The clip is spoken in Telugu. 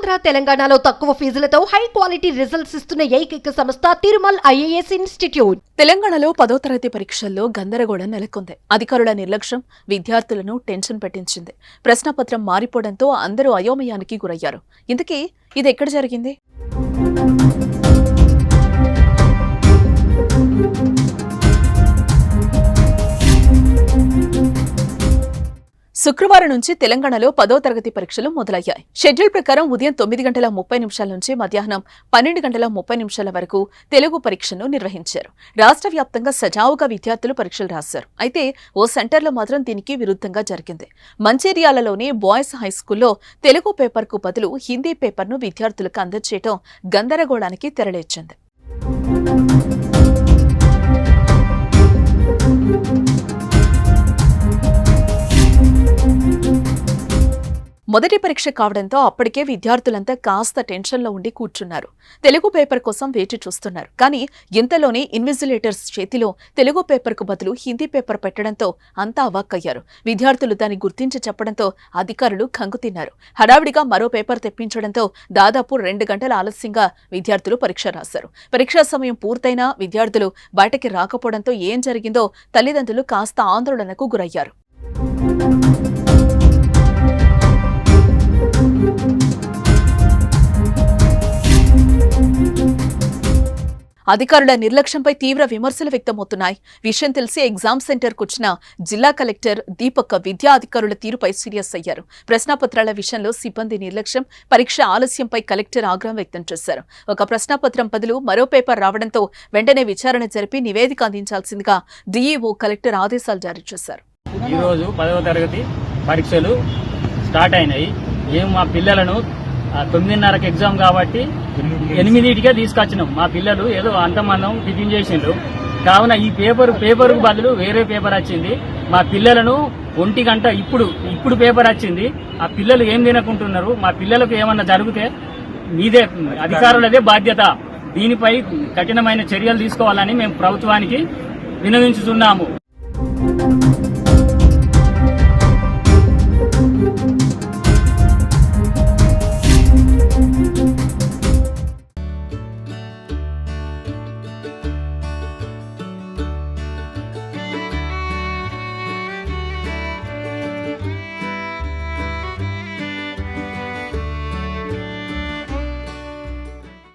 ఆంధ్ర తెలంగాణలో తక్కువ ఫీజులతో హై క్వాలిటీ రిజల్ట్స్ ఇస్తున్న ఏకైక సంస్థ తిరుమల్ ఐఏఎస్ ఇన్స్టిట్యూట్. తెలంగాణలో 10వ తరగతి పరీక్షల్లో గందరగోళం నెలకొంది. అధికారుల నిర్లక్ష్యం విద్యార్థులను టెన్షన్ పెట్టించింది. ప్రశ్నపత్రం మారిపోవడంతో అందరూ అయోమయానికి గురయ్యారు. ఇంతకీ ఇది ఎక్కడ జరిగింది? శుక్రవారం నుంచి తెలంగాణలో 10వ తరగతి పరీక్షలు మొదలయ్యాయి. షెడ్యూల్ ప్రకారం ఉదయం 9:30 నుంచి మధ్యాహ్నం 12:30 వరకు తెలుగు పరీక్షను నిర్వహించారు. రాష్ట్ర వ్యాప్తంగా సజావుగా విద్యార్థులు పరీక్షలు రాశారు. అయితే ఓ సెంటర్లో మాత్రం దీనికి విరుద్ధంగా జరిగింది. మంచిర్యాలలోని బాయ్స్ హైస్కూల్లో తెలుగు పేపర్కు బదులు హిందీ పేపర్ను విద్యార్థులకు అందజేయడం గందరగోళానికి తెరలేచింది. మొదటి పరీక్ష కావడంతో అప్పటికే విద్యార్థులంతా కాస్త టెన్షన్లో ఉండి కూర్చున్నారు. తెలుగు పేపర్ కోసం వేచి చూస్తున్నారు. కానీ ఇంతలోనే ఇన్విజిలేటర్స్ చేతిలో తెలుగు పేపర్కు బదులు హిందీ పేపర్ పెట్టడంతో అంతా అవాక్కయ్యారు. విద్యార్థులు దాన్ని గుర్తించి చెప్పడంతో అధికారులు కంగుతిన్నారు. హడావిడిగా మరో పేపర్ తెప్పించడంతో దాదాపు 2 గంటల ఆలస్యంగా విద్యార్థులు పరీక్ష రాశారు. పరీక్షా సమయం పూర్తయినా విద్యార్థులు బయటకి రాకపోవడంతో ఏం జరిగిందో తల్లిదండ్రులు కాస్త ఆందోళనకు గురయ్యారు. అధికారుల నిర్లక్ష్యంపై తీవ్ర విమర్శలు వ్యక్తమవుతున్నాయి. విషయం తెలిసి ఎగ్జామ్ సెంటర్కు వచ్చిన జిల్లా కలెక్టర్ దీపక్ విద్యా అధికారుల తీరుపై సీరియస్ అయ్యారు. ప్రశ్నాపత్రాల విషయంలో సిబ్బంది నిర్లక్ష్యం, పరీక్ష ఆలస్యంపై కలెక్టర్ ఆగ్రహం వ్యక్తం చేశారు. ఒక ప్రశ్నాపత్రం బదులు మరో పేపర్ రావడంతో వెంటనే విచారణ జరిపి నివేదిక అందించాల్సిందిగా డీఈఓ కలెక్టర్ ఆదేశాలు జారీ చేశారు. ఈ రోజు 10వ తరగతి పరీక్షలు స్టార్ట్ అయినాయి. మా పిల్లలను 9:30కి ఎగ్జామ్ కాబట్టి 8కే తీసుకొచ్చినాం. మా పిల్లలు ఏదో అంతమందం టిఫిన్ చేసిండ్రు. కావున ఈ పేపర్ బదులు వేరే పేపర్ వచ్చింది. మా పిల్లలను 1 గంట ఇప్పుడు పేపర్ వచ్చింది. ఆ పిల్లలు ఏం తినకుంటున్నారు? మా పిల్లలకు ఏమన్నా జరిగితే మీదే అధికారులదే బాధ్యత. దీనిపై కఠినమైన చర్యలు తీసుకోవాలని మేము ప్రభుత్వానికి విన్నవించుతున్నాము.